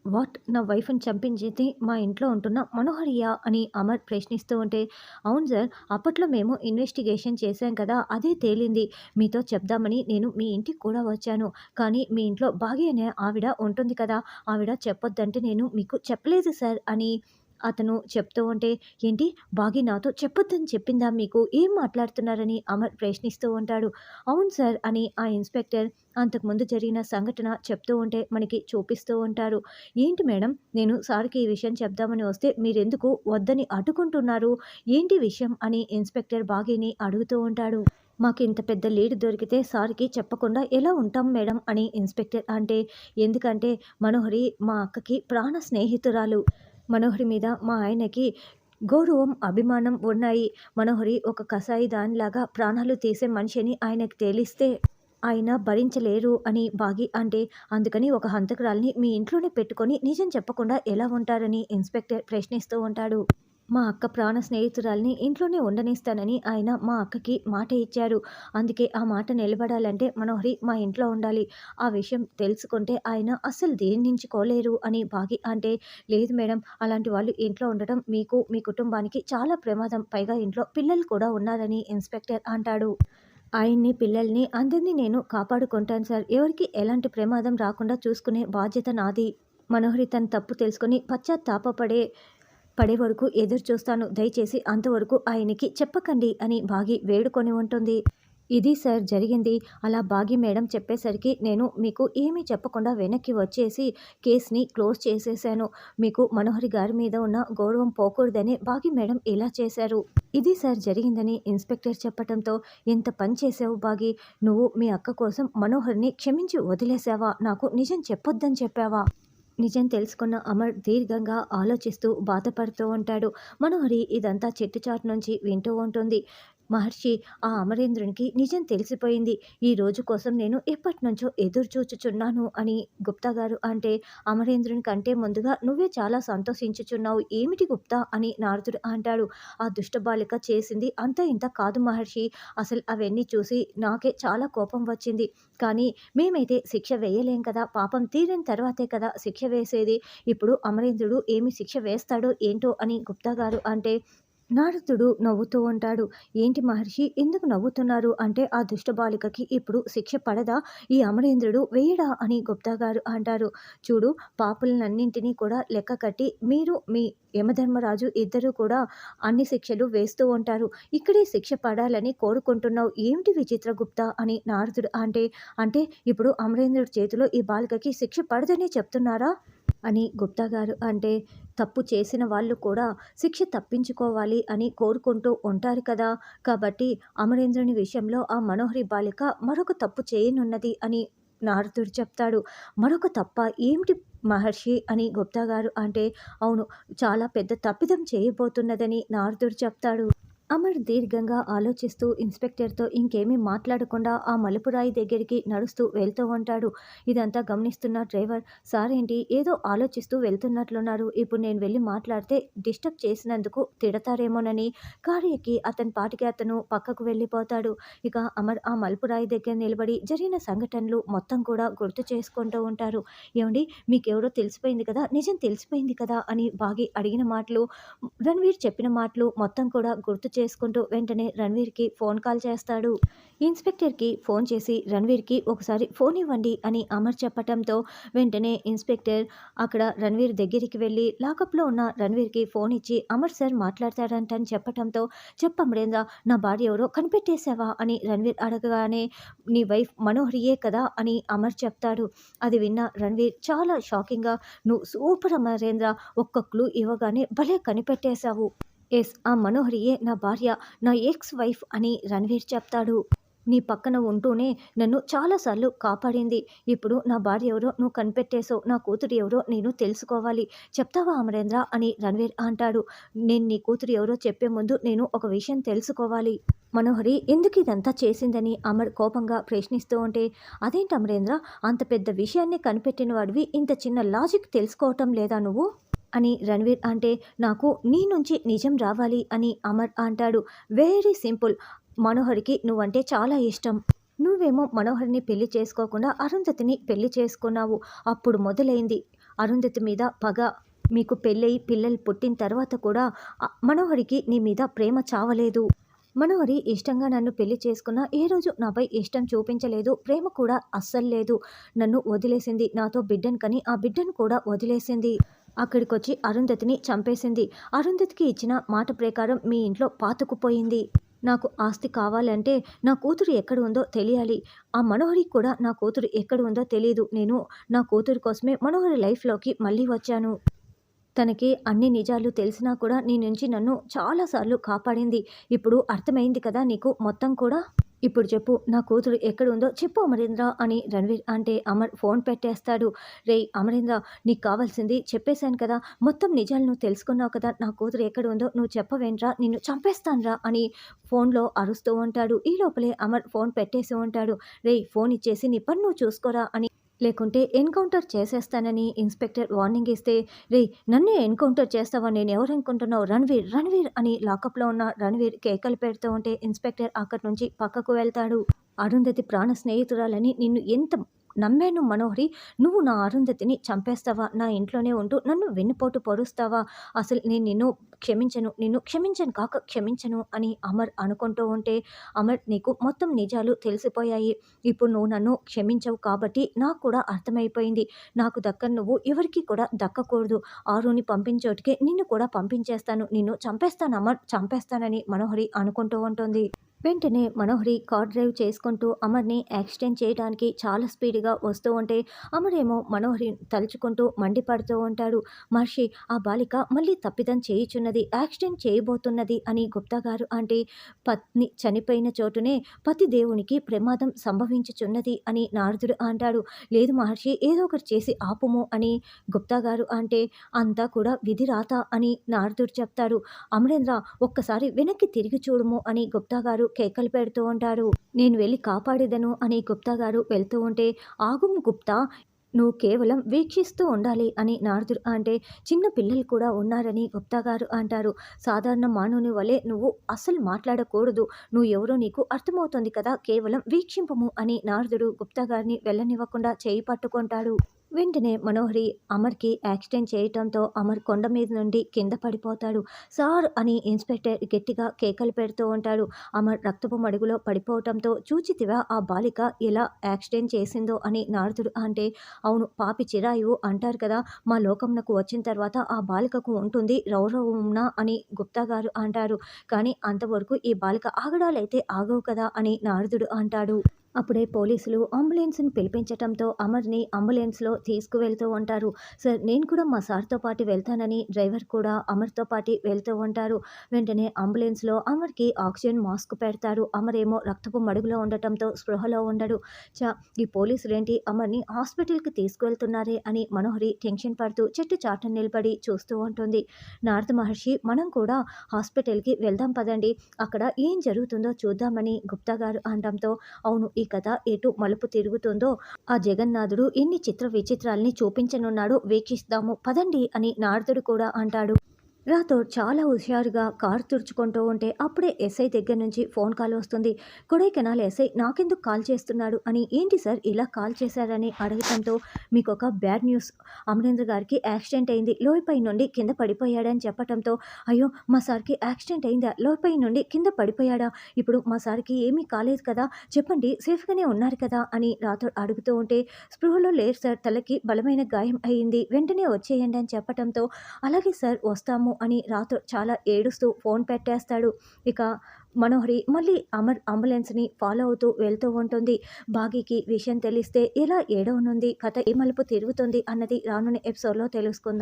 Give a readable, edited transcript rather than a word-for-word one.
What? నా వైఫ్‌ని చంపించింది మా ఇంట్లో ఉంటున్న మనోహరియా అని అమర్ ప్రశ్నిస్తూ ఉంటే, అవును సార్. అప్పట్లో మేము ఇన్వెస్టిగేషన్ చేశాం కదా! అదే తేలింది. మీతో చెప్దామని నేను మీ ఇంటికి కూడా వచ్చాను. కానీ మీ ఇంట్లో భాగ్య అనే ఆవిడ ఉంటుంది కదా! ఆవిడ చెప్పొద్దంటే నేను మీకు చెప్పలేదు సార్ అని అతను చెప్తూ ఉంటే, ఏంటి భాగ్య నాతో చెప్పొద్దని చెప్పిందా మీకు? ఏం మాట్లాడుతున్నారని అమర్ ప్రశ్నిస్తూ ఉంటాడు. అవును సార్ అని ఆ ఇన్స్‌పెక్టర్ అంతకుముందు జరిగిన సంఘటన చెప్తూ ఉంటే మనకి చూపిస్తూ ఉంటారు. ఏంటి మేడం, నేను సార్‌కి ఈ విషయం చెప్దామని వస్తే మీరెందుకు వద్దని అడ్డుకుంటున్నారు? ఏంటి విషయం అని ఇన్స్‌పెక్టర్ భాగ్యని అడుగుతూ ఉంటాడు. మాకింత పెద్ద లీడ్ దొరికితే సార్‌కి చెప్పకుండా ఎలా ఉంటాం మేడం అని ఇన్స్‌పెక్టర్ అంటే, ఎందుకంటే మనోహరి మా అక్కకి ప్రాణ స్నేహితురాలు. మనోహరి మీద మా ఆయనకి గౌరవం, అభిమానం ఉన్నాయి. మనోహరి ఒక కసాయి దానిలాగా ప్రాణాలు తీసే మనిషి అని ఆయనకి తెలిస్తే ఆయన భరించలేరు అని బాగి అంటే, అందుకని ఒక హంతకురాలిని మీ ఇంట్లోనే పెట్టుకొని నిజం చెప్పకుండా ఎలా ఉంటారని ఇన్స్‌పెక్టర్ ప్రశ్నిస్తూ ఉంటాడు. మా అక్క ప్రాణ స్నేహితురాలిని ఇంట్లోనే ఉండనిస్తానని ఆయన మా అక్కకి మాట ఇచ్చారు. అందుకే ఆ మాట నిలబడాలంటే మనోహరి మా ఇంట్లో ఉండాలి. ఆ విషయం తెలుసుకుంటే ఆయన అస్సలు జీర్ణించుకోలేరు అని బాగి అంటే, లేదు మేడం, అలాంటి వాళ్ళు ఇంట్లో ఉండటం మీకు, మీ కుటుంబానికి చాలా ప్రమాదం. పైగా ఇంట్లో పిల్లలు కూడా ఉన్నారని ఇన్స్‌పెక్టర్ అంటాడు. ఆయన్ని, పిల్లల్ని అందరిని నేను కాపాడుకుంటాను సార్. ఎవరికీ ఎలాంటి ప్రమాదం రాకుండా చూసుకునే బాధ్యత నాది. మనోహరి తన తప్పు తెలుసుకొని పడే వరకు ఎదురు చూస్తాను. దయచేసి అంతవరకు ఆయనకి చెప్పకండి అని బాగి వేడుకొని ఉంటుంది. ఇది సార్ జరిగింది. అలా బాగి మేడం చెప్పేసరికి నేను మీకు ఏమీ చెప్పకుండా వెనక్కి వచ్చేసి కేస్‌ని క్లోజ్ చేసేశాను. మీకు మనోహరి గారి మీద ఉన్న గౌరవం పోకూడదనే బాగి మేడం ఇలా చేశారు. ఇది సార్ జరిగిందని ఇన్స్‌పెక్టర్ చెప్పటంతో, ఎంత పని చేశావు బాగి. నువ్వు మీ అక్క కోసం మనోహర్‌ని క్షమించి వదిలేసావా? నాకు నిజం చెప్పొద్దని చెప్పావా? నిజం తెలుసుకున్న అమర్ దీర్ఘంగా ఆలోచిస్తూ బాధపడుతూ ఉంటాడు. మనోహరి ఇదంతా చెట్టుచాటు నుంచి వింటూ ఉంటుంది. మహర్షి, ఆ అమరేంద్రునికి నిజం తెలిసిపోయింది. ఈ రోజు కోసం నేను ఎప్పటినుంచో ఎదురు చూచుచున్నాను అని గుప్తా గారు అంటే, అమరేంద్రుని కంటే ముందుగా నువ్వే చాలా సంతోషించుచున్నావు. ఏమిటి గుప్తా అని నారదుడు అంటాడు. ఆ దుష్ట బాలిక చేసింది అంతా ఇంత కాదు మహర్షి. అసలు అవన్నీ చూసి నాకే చాలా కోపం వచ్చింది. కానీ మేమైతే శిక్ష వేయలేం కదా! పాపం తీరిన తర్వాతే కదా శిక్ష వేసేది. ఇప్పుడు అమరేంద్రుడు ఏమి శిక్ష వేస్తాడో ఏంటో అని గుప్తా గారు అంటే, నారదుడు నవ్వుతూ ఉంటాడు. ఏంటి మహర్షి ఎందుకు నవ్వుతున్నారు అంటే, ఆ దుష్ట బాలికకి ఇప్పుడు శిక్ష పడదా? ఈ అమరేంద్రుడు వేయడా అని గుప్తా గారు అంటారు. చూడు, పాపులనన్నింటినీ కూడా లెక్క కట్టి మీరు మీ యమధర్మరాజు ఇద్దరూ కూడా అన్ని శిక్షలు వేస్తూ ఉంటారు. ఇక్కడే శిక్ష పడాలని కోరుకుంటున్నావు. ఏమిటి విచిత్రగుప్త అని నారదుడు అంటే, అంటే ఇప్పుడు అమరేంద్రుడి చేతిలో ఈ బాలికకి శిక్ష పడదనే చెప్తున్నారా? అని గుప్తా గారు అంటే, తప్పు చేసిన వాళ్ళు కూడా శిక్ష తప్పించుకోవాలి అని కోరుకుంటూ ఉంటారు కదా! కాబట్టి అమరేంద్రుని విషయంలో ఆ మనోహరి బాలిక మరొక తప్పు చేయనున్నది అని నారదుడు చెప్తాడు. మరొక తప్పా? ఏమిటి మహర్షి అని గుప్తా గారు అంటే, అవును, చాలా పెద్ద తప్పిదం చేయబోతున్నదని నారదుడు చెప్తాడు. అమర్ దీర్ఘంగా ఆలోచిస్తూ ఇన్స్‌పెక్టర్‌తో ఇంకేమీ మాట్లాడకుండా ఆ మలుపురాయి దగ్గరికి నడుస్తూ వెళ్తూ ఉంటాడు. ఇదంతా గమనిస్తున్న డ్రైవర్, సార్ ఏంటి ఏదో ఆలోచిస్తూ వెళ్తున్నట్లున్నారు. ఇప్పుడు నేను వెళ్లి మాట్లాడితే డిస్టర్బ్ చేసినందుకు తిడతారేమోనని కారు ఎక్కి అతని పాటికి అతను పక్కకు వెళ్ళిపోతాడు. ఇక అమర్ ఆ మలుపురాయి దగ్గర నిలబడి జరిగిన సంఘటనలు మొత్తం కూడా గుర్తు చేసుకుంటూ ఉంటారు. ఏవండీ, మీకెవరో తెలిసిపోయింది కదా! నిజం తెలిసిపోయింది కదా! అని బాగి అడిగిన మాటలు, రణ్వీర్ చెప్పిన మాటలు మొత్తం కూడా గుర్తు చేసుకుంటూ వెంటనే రణ్వీర్‌కి ఫోన్ కాల్ చేస్తాడు. ఇన్స్‌పెక్టర్‌కి ఫోన్ చేసి రణ్వీర్‌కి ఒకసారి ఫోన్ ఇవ్వండి అని అమర్ చెప్పటంతో వెంటనే ఇన్స్‌పెక్టర్ అక్కడ రణ్వీర్ దగ్గరికి వెళ్ళి లాకప్‌లో ఉన్న రణ్వీర్‌కి ఫోన్ ఇచ్చి అమర్ సార్ మాట్లాడతారంట అని చెప్పటంతో, చెప్పు అమరేంద్ర, నా భార్య ఎవరో కనిపెట్టేసావా అని రణ్వీర్ అడగగానే, నీ వైఫ్ మనోహరియే కదా అని అమర్ చెప్తాడు. అది విన్న రణ్వీర్ చాలా షాకింగ్‌గా, నువ్వు సూపర్ అమరేంద్ర, ఒక్క క్లూ ఇవ్వగానే భలే కనిపెట్టేశావు. యెస్, ఆ మనోహరియే నా భార్య, నా ఎక్స్ వైఫ్ అని రణ్వీర్ చెప్తాడు. నీ పక్కన ఉంటూనే నన్ను చాలా సార్లు కాపాడింది. ఇప్పుడు నా భార్య ఎవరో నువ్వు కనిపెట్టేసావు. నా కూతురు ఎవరో నేను తెలుసుకోవాలి. చెప్తావా అమరేంద్ర అని రణ్వీర్ అంటాడు. నేను నీ కూతురు ఎవరో చెప్పే ముందు నేను ఒక విషయం తెలుసుకోవాలి. మనోహరి ఎందుకు ఇదంతా చేసిందని అమర్ కోపంగా ప్రశ్నిస్తూ ఉంటే, అదేంటి అమరేంద్ర, అంత పెద్ద విషయాన్ని కనిపెట్టిన వాడివి ఇంత చిన్న లాజిక్ తెలుసుకోవటం లేదా నువ్వు? అని రణ్వీర్ అంటే, నాకు నీ నుంచి నిజం రావాలి అని అమర్ అంటాడు. Very simple. మనోహరికి నువ్వంటే చాలా ఇష్టం. నువ్వేమో మనోహర్‌ని పెళ్లి చేసుకోకుండా అరుంధతిని పెళ్లి చేసుకున్నావు. అప్పుడు మొదలైంది. అరుంధతి మీద పగ. మీకు పెళ్ళై పిల్లలు పుట్టిన తర్వాత కూడా మనోహరికి నీ మీద ప్రేమ చావలేదు. మనోహరి ఇష్టంగా నన్ను పెళ్లి చేసుకున్న ఏ రోజు నాపై ఇష్టం చూపించలేదు. ప్రేమ కూడా అస్సలు లేదు. నన్ను వదిలేసింది. నాతో బిడ్డను కని ఆ బిడ్డను కూడా వదిలేసింది. అక్కడికొచ్చి అరుంధతిని చంపేసింది. అరుంధతికి ఇచ్చిన మాట ప్రకారం మీ ఇంట్లో పాతుకుపోయింది. నాకు ఆస్తి కావాలంటే నా కూతురు ఎక్కడ ఉందో తెలియాలి. ఆ మనోహరికి కూడా నా కూతురు ఎక్కడ ఉందో తెలీదు. నేను నా కూతురు కోసమే మనోహరి లైఫ్‌లోకి మళ్ళీ వచ్చాను. తనకి అన్ని నిజాలు తెలిసినా కూడా నీ నుంచి నన్ను చాలా సార్లు కాపాడింది. ఇప్పుడు అర్థమైంది కదా నీకు మొత్తం కూడా? ఇప్పుడు చెప్పు నా కూతురు ఎక్కడుందో చెప్పు అమరేంద్ర అని రణవీర్ అంటే అమర్ ఫోన్ పెట్టేస్తాడు. రేయ్ అమరేంద్ర, నీకు కావాల్సింది చెప్పేశాను కదా! మొత్తం నిజాలు నువ్వు తెలుసుకున్నావు కదా! నా కూతురు ఎక్కడ ఉందో నువ్వు చెప్పవేంట్రా? నిన్ను చంపేస్తానురా అని ఫోన్‌లో అరుస్తూ ఉంటాడు. ఈ లోపలే అమర్ ఫోన్ పెట్టేసి ఉంటాడు. రేయ్ ఫోన్ ఇచ్చేసి నీ పని నువ్వు చూసుకోరా అని, లేకుంటే ఎన్‌కౌంటర్ చేసేస్తానని ఇన్స్‌పెక్టర్ వార్నింగ్ ఇస్తే, రేయ్ నన్నే ఎన్‌కౌంటర్ చేస్తావా? నేనెవరనుకుంటున్నావు? రణ్వీర్, రణ్వీర్ అని లాకప్‌లో ఉన్న రణ్వీర్ కేకలు పెడుతూ ఉంటే ఇన్స్‌పెక్టర్ అక్కడి నుంచి పక్కకు వెళ్తాడు. అరుంధతి ప్రాణ స్నేహితురాలని నిన్ను ఎంత నమ్మాను మనోహరి. నువ్వు నా అరుంధతిని చంపేస్తావా? నా ఇంట్లోనే ఉంటూ నన్ను వెన్నుపోటు పొడుస్తావా? అసలు నేను నిన్ను క్షమించను. నిన్ను క్షమించను కాక క్షమించను అని అమర్ అనుకుంటూ ఉంటే, అమర్ నీకు మొత్తం నిజాలు తెలిసిపోయాయి. ఇప్పుడు నువ్వు నన్ను క్షమించవు కాబట్టి నాకు కూడా అర్థమైపోయింది. నాకు దక్కని నువ్వు ఎవరికీ కూడా దక్కకూడదు. ఆరుని పంపించోటికే నిన్ను కూడా పంపించేస్తాను. నిన్ను చంపేస్తాను అమర్, చంపేస్తానని మనోహరి అనుకుంటూ ఉంటుంది. వెంటనే మనోహరి కార్ డ్రైవ్ చేసుకుంటూ అమర్ని యాక్సిడెంట్ చేయడానికి చాలా స్పీడ్‌గా వస్తూ ఉంటే, అమరేమో మనోహరి తలుచుకుంటూ మండిపడుతూ ఉంటాడు. మహర్షి, ఆ బాలిక మళ్ళీ తప్పిదం చేయుచున్నది. యాక్సిడెంట్ చేయబోతున్నది అని గుప్తా గారు అంటే, పత్ని చనిపోయిన చోటునే పతి దేవునికి ప్రమాదం సంభవించుచున్నది అని నారదుడు అంటాడు. లేదు మహర్షి, ఏదో ఒకటి చేసి ఆపుము అని గుప్తా గారు అంటే, అంతా కూడా విధి రాత అని నారదుడు చెప్తాడు. అమరేంద్ర, ఒక్కసారి వెనక్కి తిరిగి చూడుము అని గుప్తా గారు కేకలు పెడుతూ ఉంటారు. నేను వెళ్ళి కాపాడేదను అని గుప్తా గారు వెళ్తూ ఉంటే, ఆగుము గుప్తా, నువ్వు కేవలం వీక్షిస్తూ ఉండాలి అని నారదుడు అంటే, చిన్న పిల్లలు కూడా ఉన్నారని గుప్తా గారు అంటారు. సాధారణ మానవుని వలె నువ్వు అస్సలు మాట్లాడకూడదు. నువ్వు ఎవరో నీకు అర్థమవుతుంది కదా! కేవలం వీక్షింపుము అని నారదుడు గుప్తా గారిని వెళ్ళనివ్వకుండా చేయి పట్టుకుంటాడు. వెంటనే మనోహరి అమర్‌కి యాక్సిడెంట్ చేయటంతో అమర్ కొండ మీద నుండి కింద పడిపోతాడు. సార్ అని ఇన్స్‌పెక్టర్ గట్టిగా కేకలు పెడుతూ ఉంటాడు. అమర్ రక్తపు మడుగులో పడిపోవటంతో, చూచితివా ఆ బాలిక ఎలా యాక్సిడెంట్ చేసిందో అని నారదుడు అంటే, అవును పాపి చిరాయువు అంటారు కదా! మా లోకమునకు వచ్చిన తర్వాత ఆ బాలికకు ఉంటుంది రౌరవమున అని గుప్తా గారు అంటారు. కానీ అంతవరకు ఈ బాలిక ఆగడాలైతే ఆగవు కదా అని నారదుడు అంటాడు. అప్పుడే పోలీసులు అంబులెన్స్‌ని పిలిపించటంతో అమర్‌ని అంబులెన్స్‌లో తీసుకువెళ్తూ ఉంటారు. సార్ నేను కూడా మా సార్‌తో పాటు వెళ్తానని డ్రైవర్ కూడా అమర్‌తో పాటి వెళ్తూ ఉంటారు. వెంటనే అంబులెన్స్‌లో అమర్‌కి ఆక్సిజన్ మాస్క్ పెడతారు. అమరేమో రక్తపు మడుగులో ఉండటంతో స్పృహలో ఉండడు. ఈ పోలీసులేంటి అమర్‌ని హాస్పిటల్‌కి తీసుకువెళ్తున్నారే అని మనోహరి టెన్షన్ పడుతూ చెట్టు చాటున నిలబడి చూస్తూ ఉంటుంది. నారద మహర్షి, మనం కూడా హాస్పిటల్‌కి వెళ్దాం పదండి. అక్కడ ఏం జరుగుతుందో చూద్దామని గుప్తా గారు అనడంతో, అవును ఈ కథ ఎటు మలుపు తిరుగుతుందో, ఆ జగన్నాథుడు ఎన్ని చిత్ర విచిత్రాల్ని చూపించనున్నాడో వీక్షిస్తాము పదండి అని నారదుడు కూడా అంటాడు. రాథోడ్ చాలా హుషారుగా కారు తుడుచుకుంటూ ఉంటే అప్పుడే ఎస్ఐ దగ్గర నుంచి ఫోన్ కాల్ వస్తుంది. కొడైకెనాల్ ఎస్ఐ నాకెందుకు కాల్ చేస్తున్నాడు అని, ఏంటి సార్ ఇలా కాల్ చేశారని అడగటంతో, మీకు ఒక బ్యాడ్ న్యూస్, అమరేంద్ర గారికి యాక్సిడెంట్ అయింది, లోయపై నుండి కింద పడిపోయాడని చెప్పటంతో, అయ్యో మా సార్కి యాక్సిడెంట్ అయిందా, లోయపై నుండి కింద పడిపోయాడా, ఇప్పుడు మా సార్కి ఏమీ కాలేదు కదా, చెప్పండి సేఫ్గానే ఉన్నారు కదా అని రాథోడ్ అడుగుతూ ఉంటే, స్పృహలో లేరు సార్, తలకి బలమైన గాయం అయింది, వెంటనే వచ్చేయండి అని చెప్పటంతో, అలాగే సార్ వస్తాము అని రాథోడ్ చాలా ఏడుస్తూ ఫోన్ పెట్టేస్తాడు. ఇక మనోహరి మళ్ళీ అమర్ అంబులెన్స్‌ని ఫాలో అవుతూ వెళ్తూ ఉంటుంది. బాగీకి విషయం తెలిస్తే ఎలా ఏడవనుంది, కథ ఏ మలుపు తిరుగుతుంది అన్నది రానున్న ఎపిసోడ్‌లో తెలుసుకుందాం.